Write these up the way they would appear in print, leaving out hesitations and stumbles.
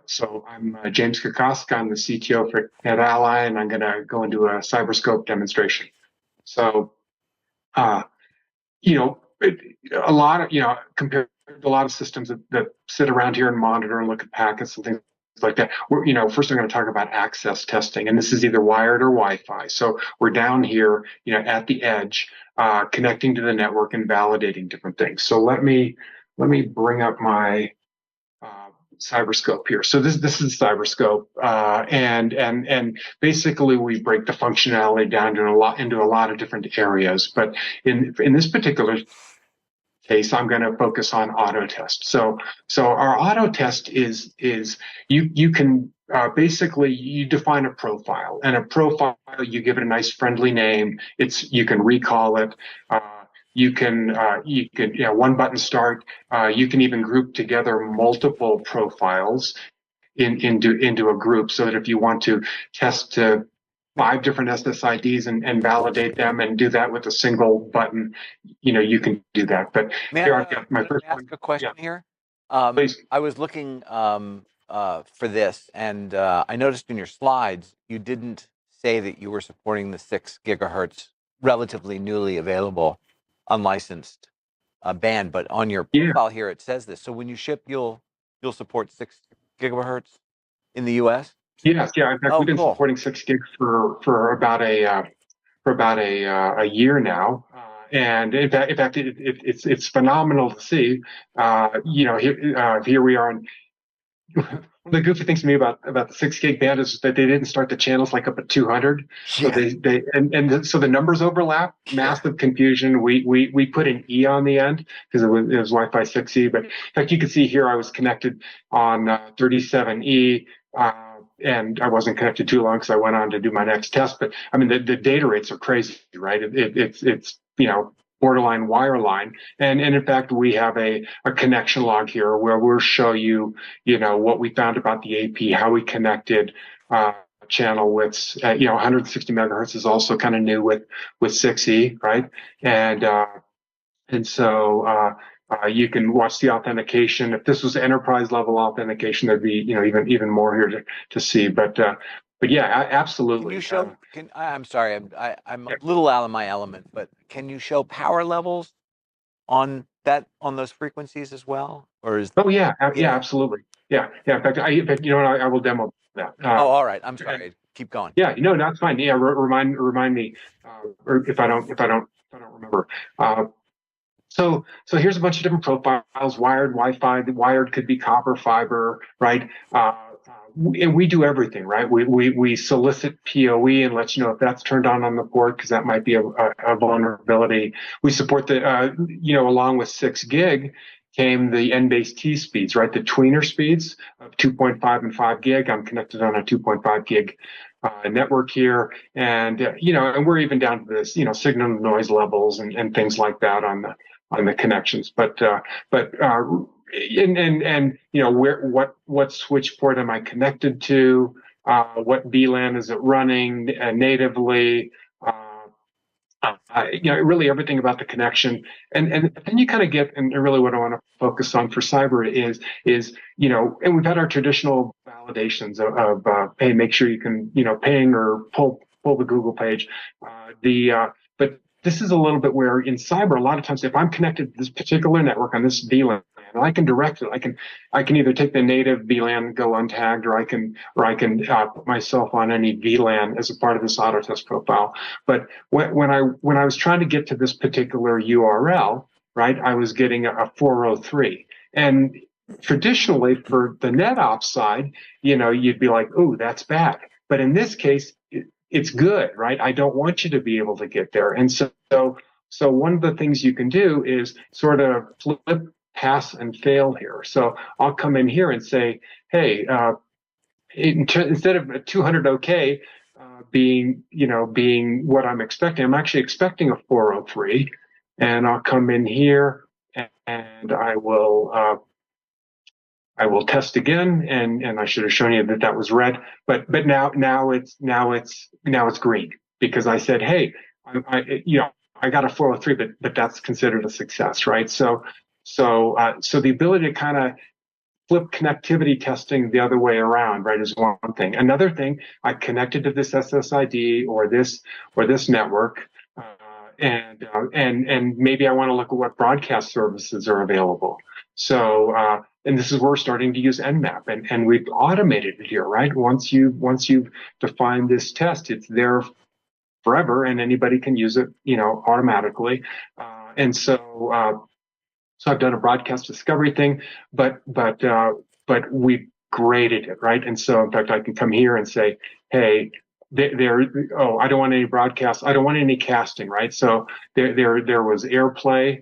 So I'm James Kahkoska. I'm the CTO for NetAlly, and I'm going to go into a CyberScope demonstration. So, uh, you know, a lot of, compared to a lot of systems that sit around here and monitor and look at packets and things like that, first I'm going to talk about access testing, and this is either wired or Wi-Fi. So we're down here, at the edge, connecting to the network and validating different things. So let me bring up my CyberScope here. So this is CyberScope, and basically we break the functionality down into a lot of different areas. But in this particular case, I'm going to focus on AutoTest. So our AutoTest is you can basically you define a profile, and a profile you give it a nice friendly name. You can recall it. You can one button start. You can even group together multiple profiles into a group, so that if you want to test 5 different SSIDs and validate them and do that with a single button, you can do that. But here I've got my first one. Ask a question here. Please. I was looking for this, and I noticed in your slides you didn't say that you were supporting the 6 gigahertz relatively newly available unlicensed band, but on your profile here it says this. So when you ship, you'll support 6 gigahertz in the U.S. Yes, yeah. In fact, we've been supporting 6 gigs for about a year now, and in fact, it's phenomenal to see. Here we are. One of the goofy things to me about the 6 gig band is that they didn't start the channels like up at 200. So so the numbers overlap. Massive confusion. We put an E on the end because it was Wi-Fi 6E. But in fact, you can see here I was connected on 37E. And I wasn't connected too long because I went on to do my next test. But I mean, the data rates are crazy, right? It's borderline wireline. And in fact, we have a connection log here where we'll show you, what we found about the AP, how we connected channel widths. 160 megahertz is also kind of new with 6E, right? And so you can watch the authentication. If this was enterprise level authentication, there'd be even more here to see. But yeah, absolutely. Can you show? I'm sorry, I'm a little out of my element, but can you show power levels on those frequencies as well, or is? Oh yeah, absolutely. Yeah. In fact, I will demo that. All right. I'm sorry. Keep going. Yeah, that's fine. Yeah, remind me, or if I don't remember. So here's a bunch of different profiles: wired, Wi-Fi. The wired could be copper, fiber, right? And we do everything, right? We solicit PoE and let you know if that's turned on the port, because that might be a vulnerability. We support along with 6 gig came the N-base T speeds, right? The tweener speeds of 2.5 and 5 gig. I'm connected on a 2.5 gig network here, and and we're even down to this, signal noise levels and things like that on the connections. What switch port am I connected to? What VLAN is it running natively? Really everything about the connection, and then you kind of get, and really what I want to focus on for cyber is and we've had our traditional validations of hey, make sure you can ping or pull the Google page, but this is a little bit where in cyber, a lot of times if I'm connected to this particular network on this VLAN, and I can direct it, I can either take the native VLAN, go untagged, or I can put myself on any VLAN as a part of this AutoTest profile. But when I was trying to get to this particular URL, right, I was getting a 403, and traditionally for the NetOps side, you'd be like, "Ooh, that's bad." But in this case, it's good, right? I don't want you to be able to get there. And so one of the things you can do is sort of flip, pass, and fail here. So I'll come in here and say, hey, instead of a 200 OK being what I'm expecting, I'm actually expecting a 403. And I'll come in here and I will test again, and I should have shown you that was red, but now it's green, because I said, hey, I got a 403, but that's considered a success, right? So the ability to kind of flip connectivity testing the other way around, right, is one thing. Another thing, I connected to this SSID or this network, and maybe I want to look at what broadcast services are available. So, and this is where we're starting to use NMAP, and we've automated it here, right? Once you've defined this test, it's there forever, and anybody can use it, automatically. And so I've done a broadcast discovery thing, but we've graded it, right? And so, in fact, I can come here and say, hey, I don't want any broadcast, I don't want any casting, right? So there was AirPlay,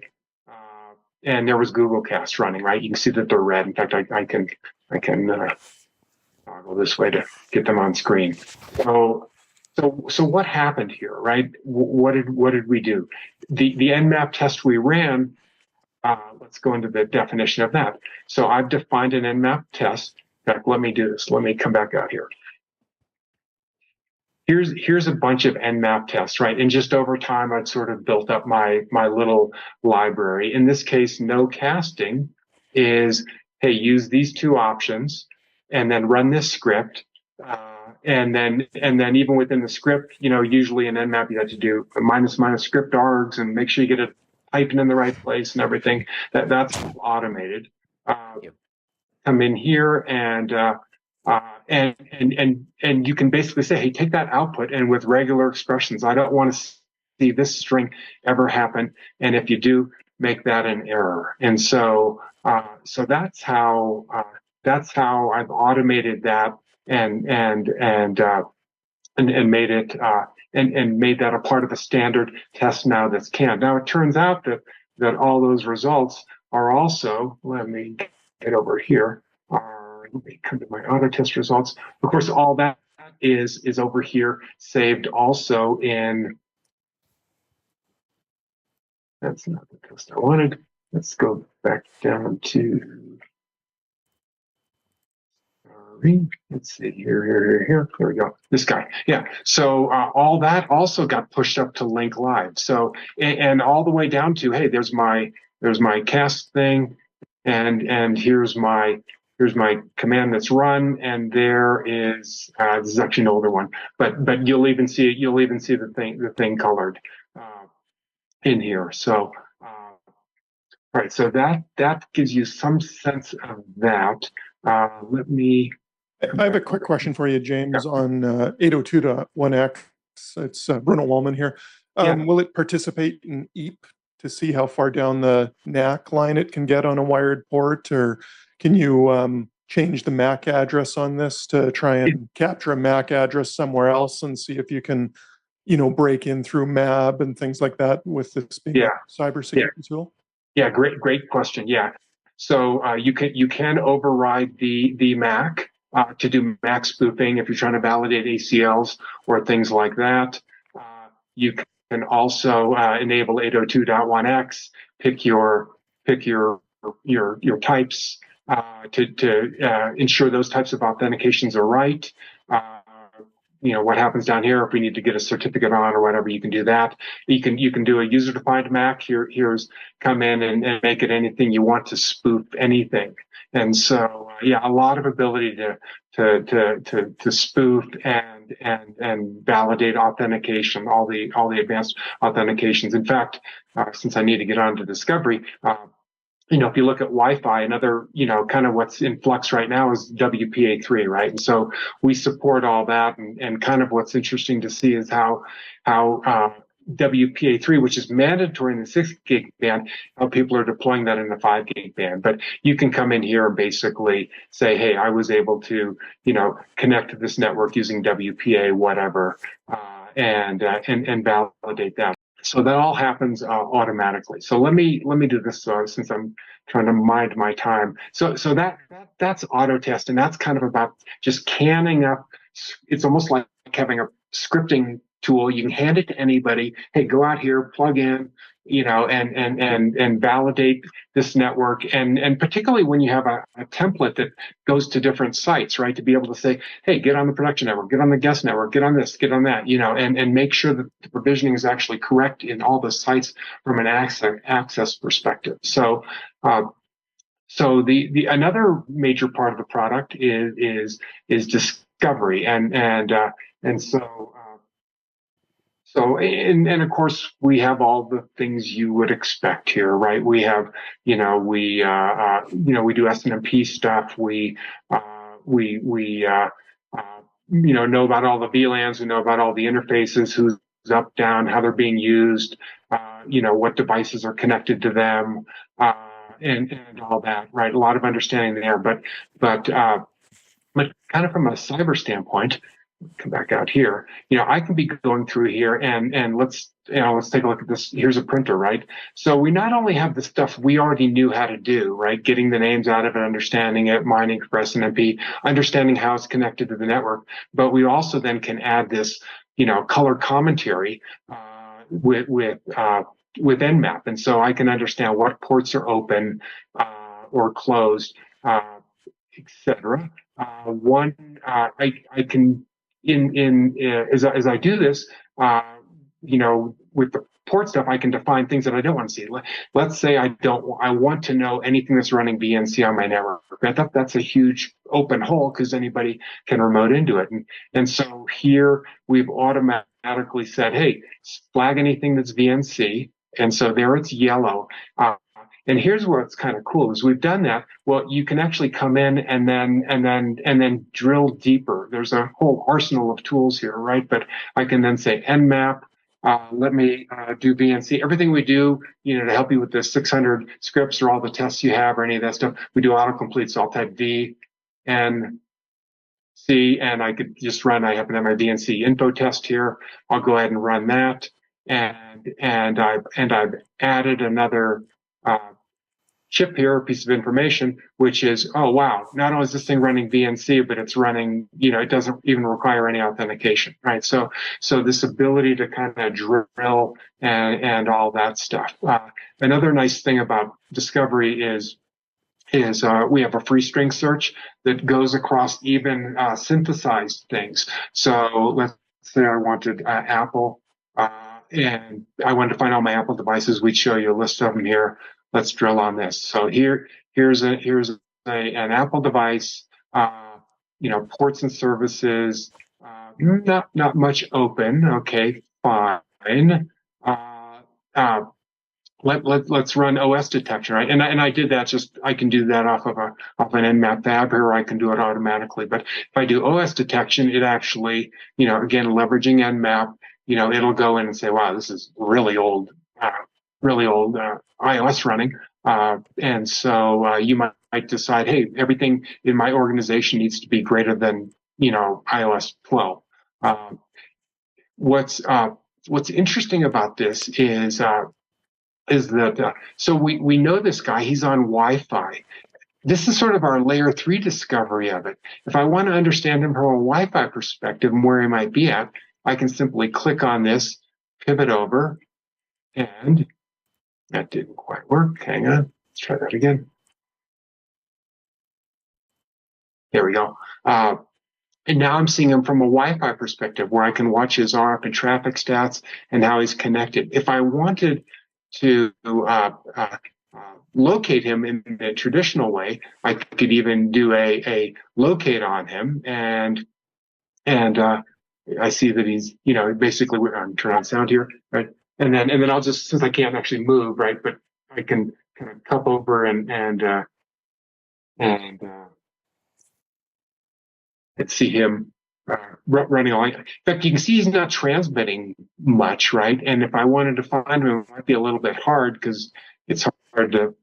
and there was Google Cast running, right? You can see that they're red. In fact, I can toggle this way to get them on screen. So what happened here, right? What did we do? The NMAP test we ran. Let's go into the definition of that. So I've defined an NMAP test. In fact, let me do this. Let me come back out here. Here's a bunch of NMAP tests, right? And just over time, I've sort of built up my little library. In this case, no casting is, hey, use these two options and then run this script. And then even within the script, usually in NMAP, you have to do minus script args and make sure you get it typing in the right place and everything. That's automated. Come in here and you can basically say, hey, take that output, and with regular expressions, I don't want to see this string ever happen, and if you do, make that an error. And so that's how I've automated that and made it and made that a part of a standard test now that's canned. Now it turns out that all those results are also, let me get over here, let me come to my AutoTest results. Of course, all that is over here saved also in, that's not the test I wanted. Let's go back down to, let's see, here. There we go. This guy. Yeah. So all that also got pushed up to link live. So, and all the way down to, hey, there's my cast thing, and here's my command that's run, and there is this is actually an older one, but you'll even see the thing colored in here. So all right, so that gives you some sense of that. Let me. I have a quick question for you, James, on 802.1x. It's Bruno Wallman here. Will it participate in EAP to see how far down the NAC line it can get on a wired port, or can you change the MAC address on this to try and capture a MAC address somewhere else and see if you can, break in through MAB and things like that with this being a cybersecurity tool? Yeah, great question. Yeah, so you can override the MAC to do MAC spoofing if you're trying to validate ACLs or things like that. You can also enable 802.1x. Pick your types to ensure those types of authentications are right. What happens down here if we need to get a certificate on or whatever, you can do that. You can do a user-defined MAC. Here's come in and make it anything you want to spoof anything. And so a lot of ability to spoof and validate authentication, all the advanced authentications. In fact, since I need to get on to discovery, if you look at Wi-Fi, another, kind of what's in flux right now is WPA3, right? And so we support all that. And kind of what's interesting to see is how WPA3, which is mandatory in the 6 gig band, how people are deploying that in the 5 gig band. But you can come in here and basically say, hey, I was able to, connect to this network using WPA, whatever, and validate that. So that all happens automatically. So let me do this since I'm trying to mind my time. So that's AutoTest, and that's kind of about just canning up. It's almost like having a scripting tool. You can hand it to anybody. Hey, go out here, plug in, and validate this network. And particularly when you have a template that goes to different sites, right? To be able to say, hey, get on the production network, get on the guest network, get on this, get on that, and make sure that the provisioning is actually correct in all the sites from an access perspective. So So the another major part of the product is discovery, and and of course we have all the things you would expect here, right? We have, we do SNMP stuff. We know about all the VLANs. We know about all the interfaces, who's up, down, how they're being used, what devices are connected to them, and all that, right? A lot of understanding there, but kind of from a cyber standpoint, come back out here. I can be going through here and let's take a look at this. Here's a printer, right? So we not only have the stuff we already knew how to do, right? Getting the names out of it, understanding it, mining for SNMP, understanding how it's connected to the network, but we also then can add this, color commentary with NMAP, and so I can understand what ports are open or closed, etc. I can as I do this, with the port stuff, I can define things that I don't want to see. Let's say I want to know anything that's running VNC on my network. That's a huge open hole because anybody can remote into it. And so here we've automatically said, hey, flag anything that's VNC. And so there it's yellow. And here's what's kind of cool is we've done that. Well, you can actually come in and then drill deeper. There's a whole arsenal of tools here, right? But I can then say NMAP. Let me do VNC. Everything we do, to help you with the 600 scripts or all the tests you have or any of that stuff, we do autocomplete. So I'll type VNC, and I could just run. I happen to have my VNC info test here. I'll go ahead and run that, and I've added another chip here, a piece of information, which is, oh, wow, not only is this thing running VNC, but it's running, it doesn't even require any authentication, right? So this ability to kind of drill and all that stuff. Another nice thing about Discovery is we have a free string search that goes across even synthesized things. So let's say I wanted Apple, and I wanted to find all my Apple devices. We'd show you a list of them here. Let's drill on this. So here's an Apple device, ports and services, not much open. Okay, fine. Let's run OS detection, right? And I did that. I can do that off an NMAP fab here, or I can do it automatically. But if I do OS detection, it actually, again, leveraging NMAP, it'll go in and say, wow, this is really old iOS running. And so you might decide, hey, everything in my organization needs to be greater than, iOS 12. What's interesting about this is that, so we know this guy, he's on Wi-Fi. This is sort of our layer 3 discovery of it. If I want to understand him from a Wi-Fi perspective and where he might be at, I can simply click on this, pivot over, and that didn't quite work. Hang on. Let's try that again. There we go. And now I'm seeing him from a Wi-Fi perspective where I can watch his RF and traffic stats and how he's connected. If I wanted to locate him in the traditional way, I could even do a locate on him, and I see that he's, basically, I'm turn on sound here, right? And then I'll just, since I can't actually move, right, but I can kind of cup over and see him running along. In fact, you can see he's not transmitting much, right? And if I wanted to find him, it might be a little bit hard because it's hard to,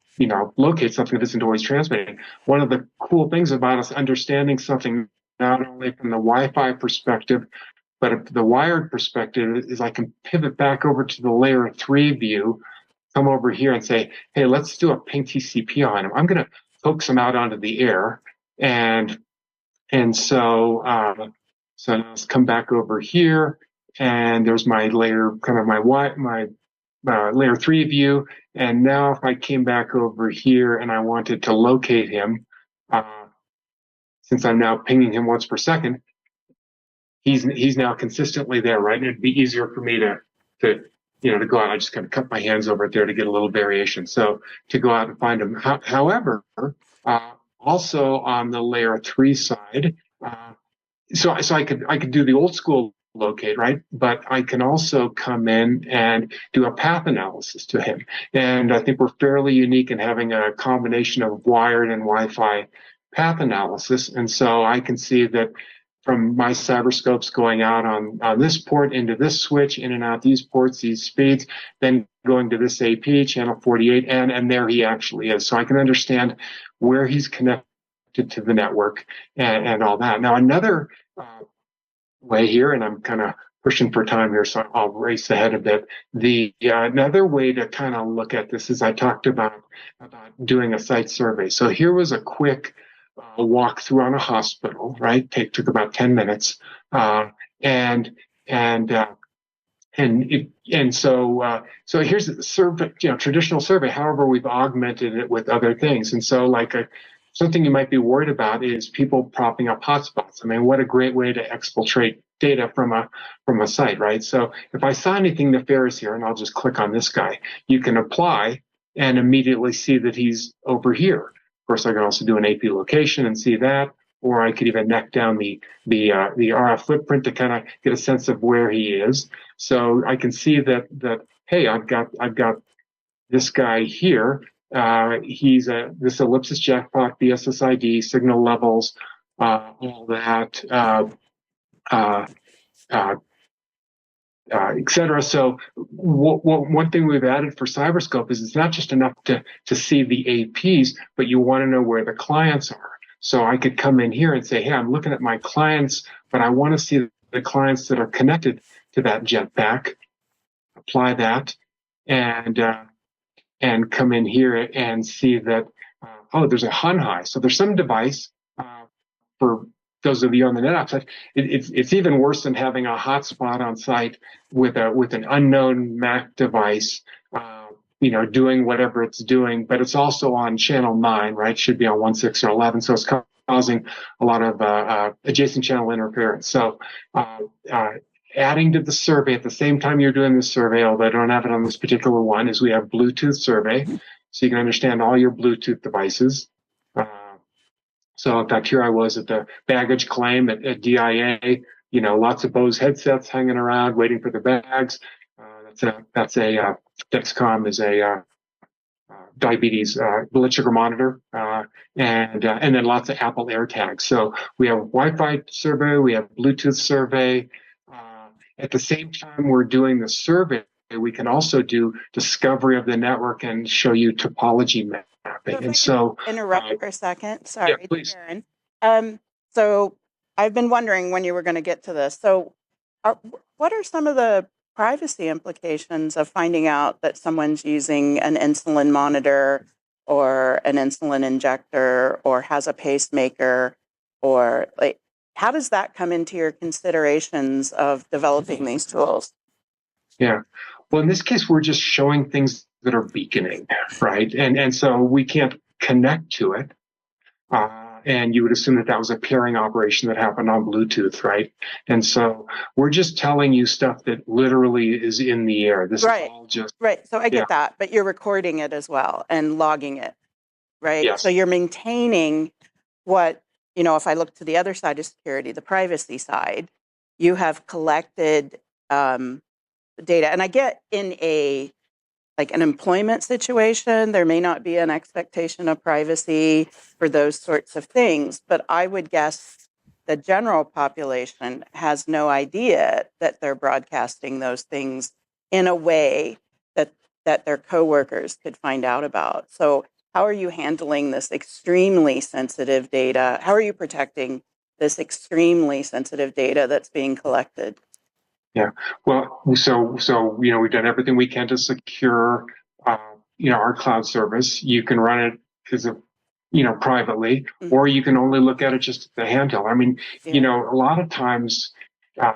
locate something that isn't always transmitting. One of the cool things about us understanding something not only from the Wi-Fi perspective, but the wired perspective is I can pivot back over to the layer 3 view, come over here and say, hey, let's do a ping TCP on him. I'm going to coax him out onto the air. And so now let's come back over here, and there's my layer, kind of my layer 3 view. And now if I came back over here and I wanted to locate him, since I'm now pinging him once per second, he's now consistently there, right? And it'd be easier for me to to go out, I just kind of cut my hands over it there to get a little variation. So to go out and find them. However, also on the layer 3 side, so I could do the old school locate, right? But I can also come in and do a path analysis to him. And I think we're fairly unique in having a combination of wired and Wi-Fi path analysis. And so I can see that from my CyberScopes going out on this port into this switch, in and out these ports, these speeds, then going to this AP, channel 48, and there he actually is. So I can understand where he's connected to the network and all that. Now, another way here, and I'm kind of pushing for time here, so I'll race ahead a bit. The another way to kind of look at this is I talked about doing a site survey. So here was a quick walkthrough on a hospital, right? Took about 10 minutes, so here's the survey, traditional survey. However, we've augmented it with other things, and so something you might be worried about is people propping up hotspots. I mean, what a great way to exfiltrate data from a site, right? So if I saw anything nefarious here, and I'll just click on this guy, you can apply and immediately see that he's over here. Of course, I can also do an AP location and see that, or I could even neck down the RF footprint to kind of get a sense of where he is. So I can see that hey, I've got this guy here. He's this ellipsis jackpot, BSSID, signal levels, all that, et cetera. So one thing we've added for CyberScope is it's not just enough to see the APs, but you want to know where the clients are. So I could come in here and say, hey, I'm looking at my clients, but I want to see the clients that are connected to that jetpack. Apply that, and come in here and see that, there's a HunHigh. So there's some device, for those of you on the NetApp side, it's even worse than having a hotspot on site with an unknown MAC device, doing whatever it's doing, but it's also on channel 9, right? Should be on 16 or 11. So it's causing a lot of adjacent channel interference. So adding to the survey at the same time you're doing this survey, although I don't have it on this particular one, is we have Bluetooth survey. So you can understand all your Bluetooth devices. So in fact, here I was at the baggage claim at DIA, lots of Bose headsets hanging around waiting for the bags. Dexcom is a diabetes blood sugar monitor, and then lots of Apple AirTags. So we have Wi-Fi survey, we have Bluetooth survey. At the same time we're doing the survey, we can also do discovery of the network and show you topology mapping. And so interrupt for a second. Sorry, yeah, please. Karen. So I've been wondering when you were going to get to this. So what are some of the privacy implications of finding out that someone's using an insulin monitor or an insulin injector or has a pacemaker, or how does that come into your considerations of developing these tools? Yeah. Well, in this case, we're just showing things that are beaconing, right? And so we can't connect to it. And you would assume that was a pairing operation that happened on Bluetooth, right? And so we're just telling you stuff that literally is in the air. This right. is all just... Right. So I get that, but you're recording it as well and logging it, right? Yes. So you're maintaining what, if I look to the other side of security, the privacy side, you have collected data. And I get in an employment situation, there may not be an expectation of privacy for those sorts of things, but I would guess the general population has no idea that they're broadcasting those things in a way that their coworkers could find out about. So how are you handling this extremely sensitive data? How are you protecting this extremely sensitive data that's being collected? Yeah. Well, so we've done everything we can to secure our cloud service. You can run it as privately, or you can only look at it just at the handheld. I mean, a lot of times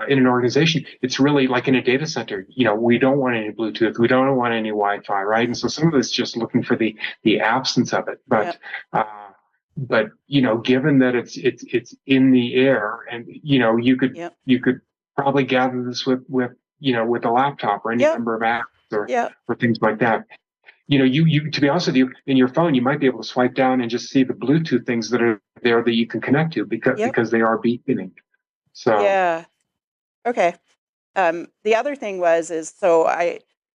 in an organization, it's really like in a data center. We don't want any Bluetooth, we don't want any Wi-Fi, right? And so some of it's just looking for the absence of it. But given that it's in the air, and you could probably gather this with a laptop or any number of apps. or things like that. You know, you to be honest with you, in your phone, you might be able to swipe down and just see the Bluetooth things that are there that you can connect to because they are beaconing. So okay. The other thing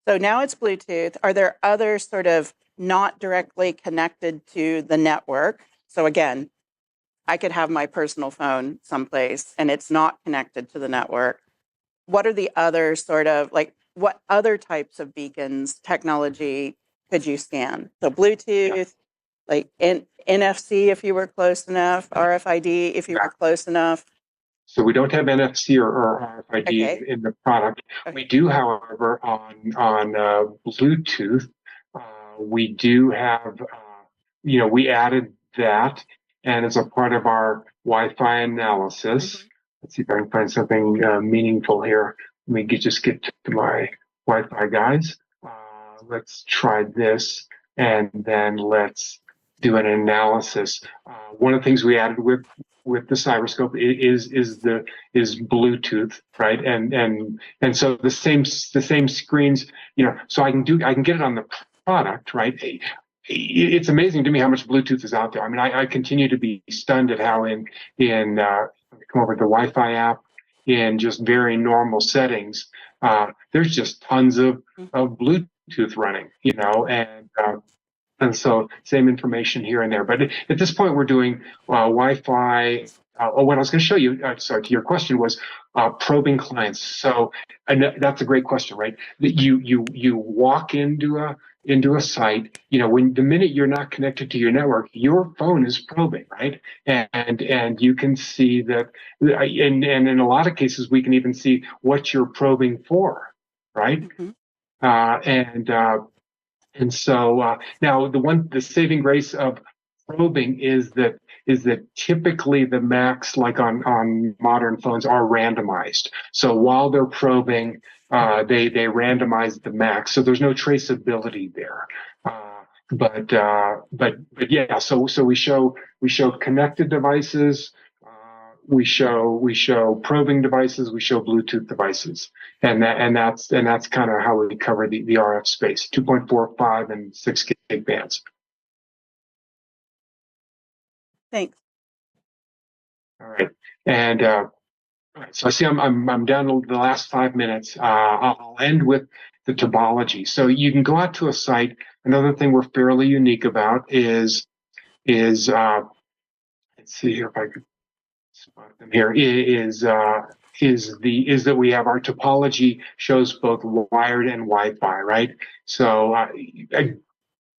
so now it's Bluetooth. Are there other sort of not directly connected to the network? So again, I could have my personal phone someplace and it's not connected to the network. What are the other sort of what other types of beacons technology could you scan? So Bluetooth, like NFC if you were close enough, RFID if you were close enough. So we don't have NFC or RFID in the product. We do, however, on Bluetooth, we do have, we added that, and as a part of our Wi-Fi analysis. Let's see if I can find something meaningful here. Let me just get to my Wi-Fi guys. Let's try this, and then let's do an analysis. One of the things we added with the CyberScope is Bluetooth, right? And so the same screens, so I can get it on the product, right? It's amazing to me how much Bluetooth is out there. I mean, I continue to be stunned at how come over the Wi-Fi app in just very normal settings, there's just tons of Bluetooth running, and so same information here and there. But at this point, we're doing Wi-Fi. What I was going to show you, sorry, to your question was probing clients. So, and that's a great question, right? That you walk into a site, when the minute you're not connected to your network, your phone is probing, right? And you can see that, and in a lot of cases, we can even see what you're probing for, right? And so now the saving grace of probing is that typically the Macs, like on modern phones, are randomized. So while they're probing, they randomize the Macs, so there's no traceability there. But yeah, so we show connected devices. We show probing devices, we show Bluetooth devices, and that's kind of how we cover the RF space, 2.4, 5, and 6 gig bands. Thanks. All right, and so I see I'm down to the last 5 minutes. I'll end with the topology. So you can go out to a site. Another thing we're fairly unique about is let's see here if I could spot them here, is that we have our topology shows both wired and Wi-Fi, right? So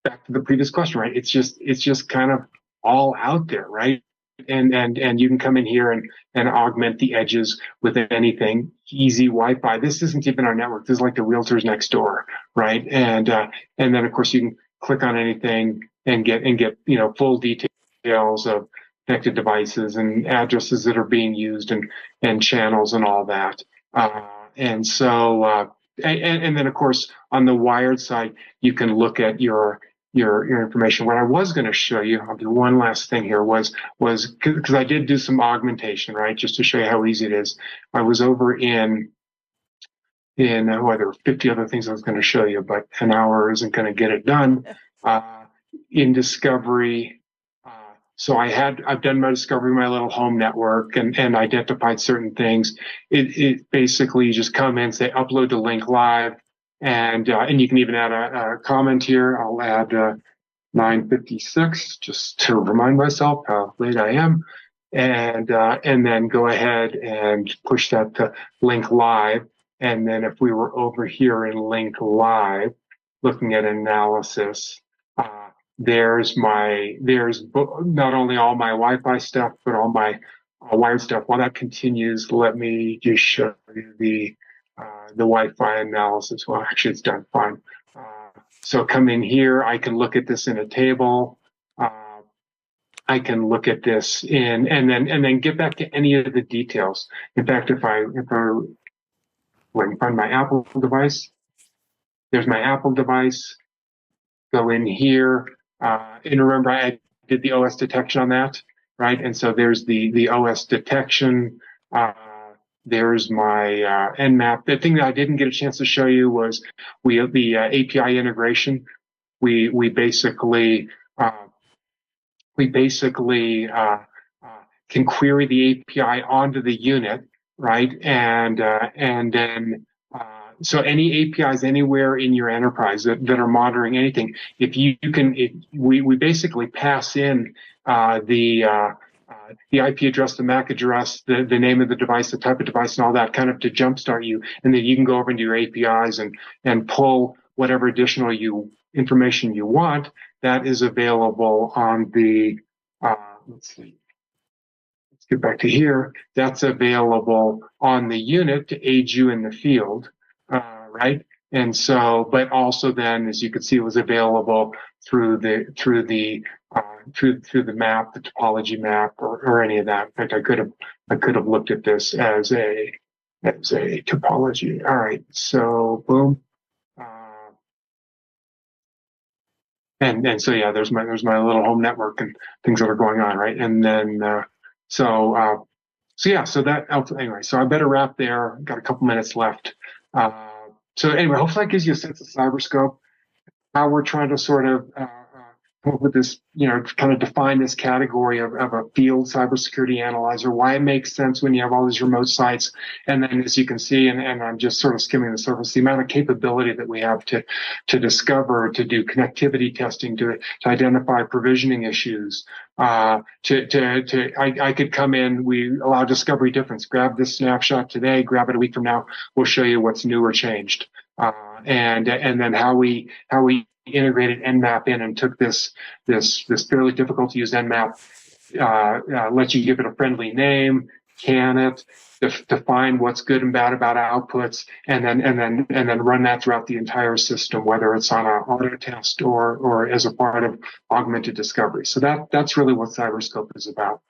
back to the previous question, right? It's just kind of all out there, right? And you can come in here and augment the edges with anything. Easy Wi-Fi. This isn't even our network. This is like the realtors next door, right? And then of course you can click on anything and get full details of connected devices and addresses that are being used and channels and all that. And so and then of course on the wired side you can look at your information. What I was going to show you, I'll do one last thing here, was because I did do some augmentation, right, just to show you how easy it is. I was over in there were 50 other things I was going to show you, but an hour isn't going to get it done. In Discovery, so I've done my Discovery, my little home network, and identified certain things. It basically, you just come in, say upload the link live, and you can even add a comment here. I'll add 9:56 just to remind myself how late I am, and then go ahead and push that to link live. And then if we were over here in link live, looking at analysis, there's not only all my Wi-Fi stuff, but all my wired stuff. While that continues, let me just show you the Wi-Fi analysis. Well, actually, it's done fine. So come in here. I can look at this in a table. I can look at this and then get back to any of the details. In fact, if I can find my Apple device, there's my Apple device. Go in here. And remember, I did the OS detection on that, right? And so there's the OS detection There's my NMAP. The thing that I didn't get a chance to show you was the API integration. We basically can query the API onto the unit, right? And then so any APIs anywhere in your enterprise that are monitoring anything, we basically pass in the IP address, the MAC address, the name of the device, the type of device, and all that kind of to jumpstart you, and then you can go over into your APIs and pull whatever additional information you want. That is available on the let's see. Let's get back to here. That's available on the unit to aid you in the field, right? And so, but also then, as you can see, it was available through the map, the topology map, or any of that. In fact, I could have looked at this as a topology. All right, so boom. And so yeah, there's my little home network and things that are going on, right? And then so that anyway. So I better wrap there. Got a couple minutes left. So anyway, hopefully that gives you a sense of CyberScope, how we're trying to sort of come up with this, kind of define this category of a field cybersecurity analyzer, why it makes sense when you have all these remote sites. And then, as you can see, and I'm just sort of skimming the surface, the amount of capability that we have to discover, to do connectivity testing, to identify provisioning issues. I could come in, we allow discovery difference, grab this snapshot today, grab it a week from now, we'll show you what's new or changed. And then how we integrated NMAP in and took this fairly difficult to use NMAP, let you give it a friendly name, can it, define what's good and bad about outputs, and then run that throughout the entire system, whether it's on an AutoTest or as a part of augmented discovery. So that's really what CyberScope is about.